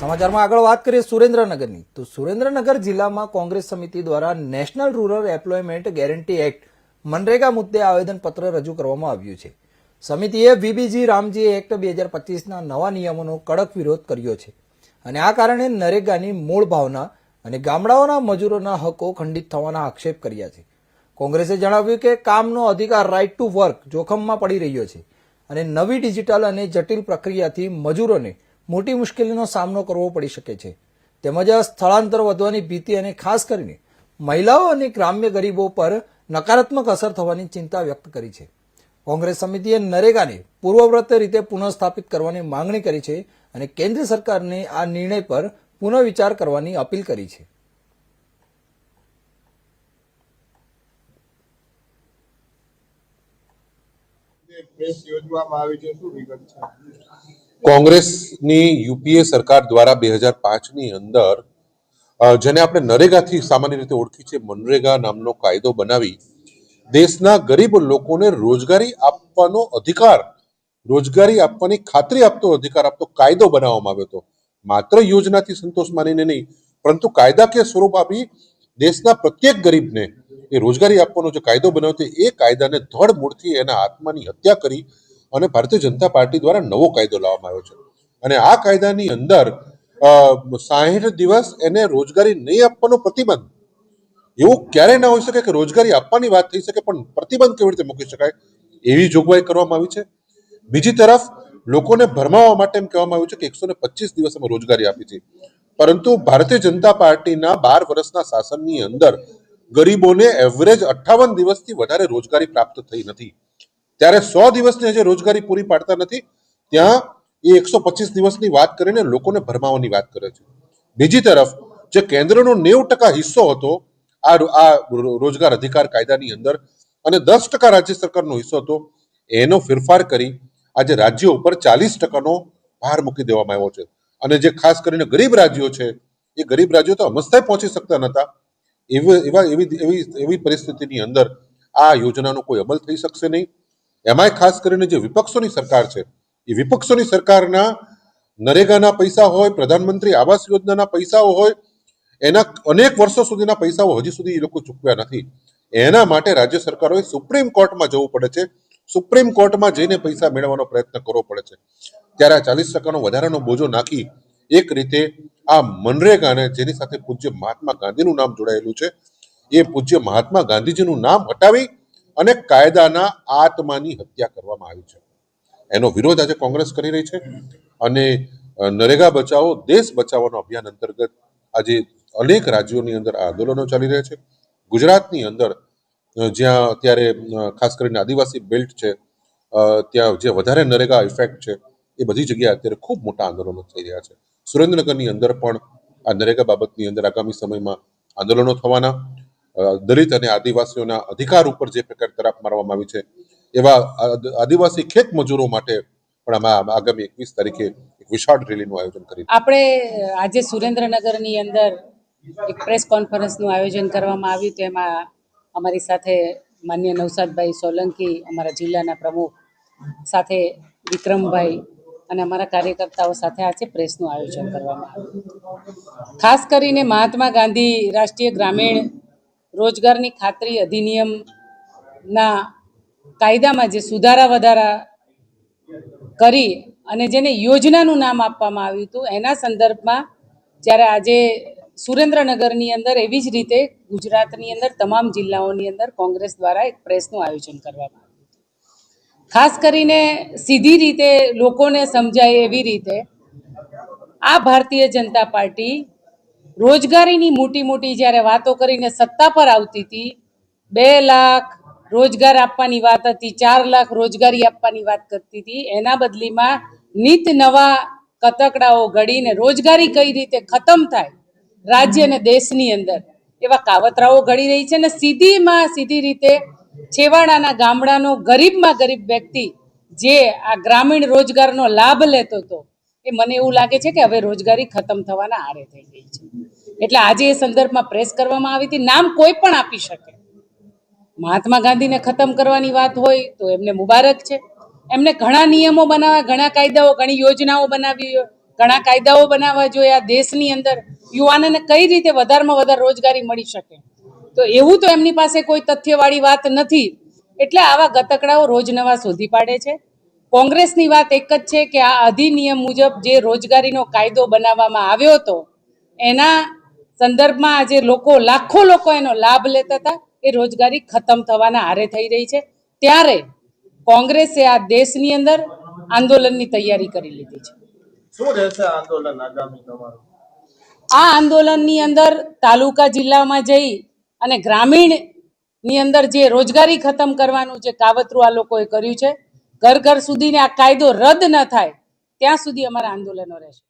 સમાચારમાં આગળ વાત કરીએ સુરેન્દ્રનગરની તો સુરેન્દ્રનગર જિલ્લામાં કોંગ્રેસ સમિતિ દ્વારા national rural employment guarantee act MNREGA મુદ્દે આવેદનપત્ર રજૂ કરવામાં આવ્યું છે. સમિતિએ વીબીજી રામજી એક્ટ 2025ના નવા નિયમોનો કડક વિરોધ કર્યો છે અને આ કારણે નરેગાની મૂળ ભાવના અને ગામડાઓના મજૂરોના હકો ખંડિત થવાના આક્ષેપ કર્યા છે. કોંગ્રેસે જણાવ્યું કે કામનો અધિકાર રાઇટ ટુ વર્ક જોખમમાં પડી રહ્યો છે અને નવી ડિજિટલ અને જટિલ પ્રક્રિયાથી મજૂરોને મોટી મુશ્કેલીનો સામનો કરવો પડી શકે છે. તેમજ સ્થળાંતર વધવાની ભીતિ અને ખાસ કરીને મહિલાઓ અને ગ્રામ્ય ગરીબો પર નકારાત્મક અસર થવાની ચિંતા વ્યક્ત કરી છે. કોંગ્રેસ સમિતિએ નરેગાને પૂર્વવત રીતે પુનઃસ્થાપિત કરવાની માંગણી કરી છે અને કેન્દ્ર સરકારને આ નિર્ણય પર પુનઃવિચાર કરવાની અપીલ કરી છે. કોંગ્રેસની યુપીએ સરકાર દ્વારા 2005ની અંદર જેને આપણે નરેગાથી સામાન્ય રીતે ઓળખી છે મનરેગા નામનો કાયદો બનાવી દેશના ગરીબ લોકોને રોજગારી આપવાનો અધિકાર, રોજગારી આપવાની ખાતરી આપતો અધિકાર આપતો કાયદો બનાવવામાં આવ્યો હતો. માત્ર યોજનાથી સંતોષ માનીને નહીં, પરંતુ કાયદાકીય સ્વરૂપ આપી દેશના પ્રત્યેક ગરીબને એ રોજગારી આપવાનો જે કાયદો બનાવ્યો એ કાયદાને ધડ મૂળથી એના આત્માની હત્યા કરી અને ભારતીય જનતા પાર્ટી દ્વારા નવો કાયદો લાવવામાં આવ્યો છે. અને આ કાયદાની અંદર 60 દિવસ એને રોજગારી નહીં આપવાનો પ્રતિબંધ, એવું ક્યારેય ના હોઈ શકે કે રોજગારી આપવાની વાત થઈ શકે પણ પ્રતિબંધ કેવી રીતે મૂકી શકાય એવી જોગવાઈ કરવામાં આવી છે. બીજી તરફ લોકોને ભરમાવવા માટે એમ કહેવામાં આવ્યું છે કે 125 દિવસ અમે રોજગારી આપી છે, પરંતુ ભારતીય જનતા પાર્ટીના 12 વર્ષના શાસનની અંદર ગરીબોને એવરેજ 58 દિવસથી વધારે રોજગારી પ્રાપ્ત થઈ નથી. ત્યારે 100 દિવસની જે રોજગારી પૂરી પાડતા નથી ત્યાં એ 125 દિવસની વાત કરીને લોકોને ભરમાવવાની વાત કરે છે. બીજી તરફ જે કેન્દ્રનો 90% હિસ્સો હતો આ રોજગાર અધિકાર કાયદાની અંદર અને 10% રાજ્ય સરકારનો હિસ્સો હતો, એનો ફેરફાર કરી આજે રાજ્યો ઉપર 40%નો ભાર મૂકી દેવામાં આવ્યો છે. અને જે ખાસ કરીને ગરીબ રાજ્યો છે એ ગરીબ રાજ્યો તો અમસ્તા પહોંચી શકતા નહોતા. એવી પરિસ્થિતિની અંદર આ યોજનાનો કોઈ અમલ થઈ શકશે નહીં. એમાંય ખાસ કરીને જે વિપક્ષોની સરકાર છે એ વિપક્ષોની સરકારના નરેગાના પૈસા હોય, પ્રધાનમંત્રી આવાસ યોજનાના પૈસાઓ હોય, એના અનેક વર્ષો સુધીના પૈસાઓ હજી સુધી એ લોકો ચૂકવ્યા નથી. એના માટે રાજ્ય સરકારોએ સુપ્રીમ કોર્ટમાં જવું પડે છે, સુપ્રીમ કોર્ટમાં જઈને પૈસા મેળવવાનો પ્રયત્ન કરવો પડે છે. ત્યારે 40%નો વધારાનો બોજો નાખી એક રીતે આ મનરેગાને, જેની સાથે પૂજ્ય મહાત્મા ગાંધીનું નામ જોડાયેલું છે, એ પૂજ્ય મહાત્મા ગાંધીજીનું નામ હટાવી અને કાયદાના આત્માની હત્યા કરવામાં આવી છે. એનો વિરોધ આજે કોંગ્રેસ કરી રહી છે અને નરેગા બચાવો દેશ બચાવવાનો અભિયાન અંતર્ગત આજે અનેક રાજ્યોની અંદર આ આંદોલનો ચાલી રહ્યા છે. ગુજરાતની અંદર જ્યાં અત્યારે ખાસ કરીને આદિવાસી બેલ્ટ છે ત્યાં જે વધારે નરેગા ઇફેક્ટ છે એ બધી જગ્યાએ અત્યારે ખૂબ મોટા આંદોલનો થઈ રહ્યા છે. સુરેન્દ્રનગરની અંદર પણ આ નરેગા બાબતની અંદર આગામી સમયમાં આંદોલનો થવાના, દલિત અને આદિવાસીઓના અધિકાર ઉપર જે પ્રકાર તરાપ મારવામાં આવી છે એવા આદિવાસી ખેત મજૂરો માટે પણ આગામી 21 તારીખે એક વિશાળ રેલીનું આયોજન કરી. આપણે આજે સુરેન્દ્રનગરની અંદર એક પ્રેસ કોન્ફરન્સનું આયોજન કરવામાં આવ્યું. તેમાં અમારી સાથે માન્ય નવસાદભાઈ સોલંકી, અમારા જિલ્લાના પ્રમુખ, સાથે વિક્રમભાઈ અને અમારા કાર્યકર્તાઓ સાથે આજે પ્રેસનું આયોજન કરવામાં આવ્યું. ખાસ કરીને મહાત્મા ગાંધી રાષ્ટ્રીય ગ્રામીણ રોજગારની ખાતરી અધિનિયમના કાયદામાં જે સુધારા વધારા કરી અને જેને યોજનાનું નામ આપવામાં આવ્યું હતું એના સંદર્ભમાં જ્યારે આજે સુરેન્દ્રનગરની અંદર એવી જ રીતે ગુજરાતની અંદર તમામ જિલ્લાઓની અંદર કોંગ્રેસ દ્વારા એક પ્રેસનું આયોજન કરવામાં આવ્યું. ખાસ કરીને સીધી રીતે લોકોને સમજાય એવી રીતે આ ભારતીય જનતા પાર્ટી રોજગારીની મોટી મોટી જ્યારે વાતો કરીને સત્તા પર આવતી હતી, 2 લાખ રોજગાર આપવાની વાત હતી, 4 લાખ રોજગારી આપવાની વાત કરતી હતી, એના બદલીમાં નિત નવા કતકડાઓ ઘડીને રોજગારી કઈ રીતે ખતમ થાય રાજ્ય અને દેશની અંદર એવા કાવતરાઓ ઘડી રહી છે. અને સીધી રીતે છેવાડાના ગામડાનો ગરીબમાં ગરીબ વ્યક્તિ જે આ ગ્રામીણ રોજગારનો લાભ લેતો હતો એ મને એવું લાગે છે કે હવે રોજગારી ખતમ થવાના આરે થઈ ગઈ છે. એટલે આજે એ સંદર્ભમાં પ્રેસ કરવામાં આવી હતી. નામ કોઈ પણ આપી શકે. મહાત્મા ગાંધીને ખતમ કરવાની વાત હોય તો એમને મુબારક છે. એમને ઘણા નિયમો બનાવ્યા, ઘણા કાયદાઓ, ઘણી યોજનાઓ બનાવી ઘણા કાયદાઓ બનાવવા જોઈએ આ દેશની અંદર યુવાનોને કઈ રીતે વધારેમાં વધારે રોજગારી મળી શકે. તો એવું તો એમની પાસે કોઈ તથ્યવાળી વાત નથી, એટલે આવા ગતકડાઓ રોજ નવા શોધી પાડે છે. કોંગ્રેસની વાત એક જ છે કે આ અધિનિયમ મુજબ જે રોજગારીનો કાયદો બનાવવામાં આવ્યો હતો એના સંદર્ભમાં આજે લાખો લોકો એનો લાભ લેતા હતા, એ રોજગારી ખતમ થવાના હારે થઈ રહી છે. ત્યારે કોંગ્રેસે આ દેશની અંદર આંદોલનની તૈયારી કરી લીધી છે. શું રહેશે આંદોલન આગામી તમારું? આ આંદોલનની અંદર તાલુકા જિલ્લામાં જઈ અને ગ્રામીણની અંદર જે રોજગારી ખતમ કરવાનું જે કાવતરું આ લોકોએ કર્યું છે, ઘર ઘર સુધીને આ કાયદો રદ ન થાય ત્યાં સુધી અમારા આંદોલનો રહેશે.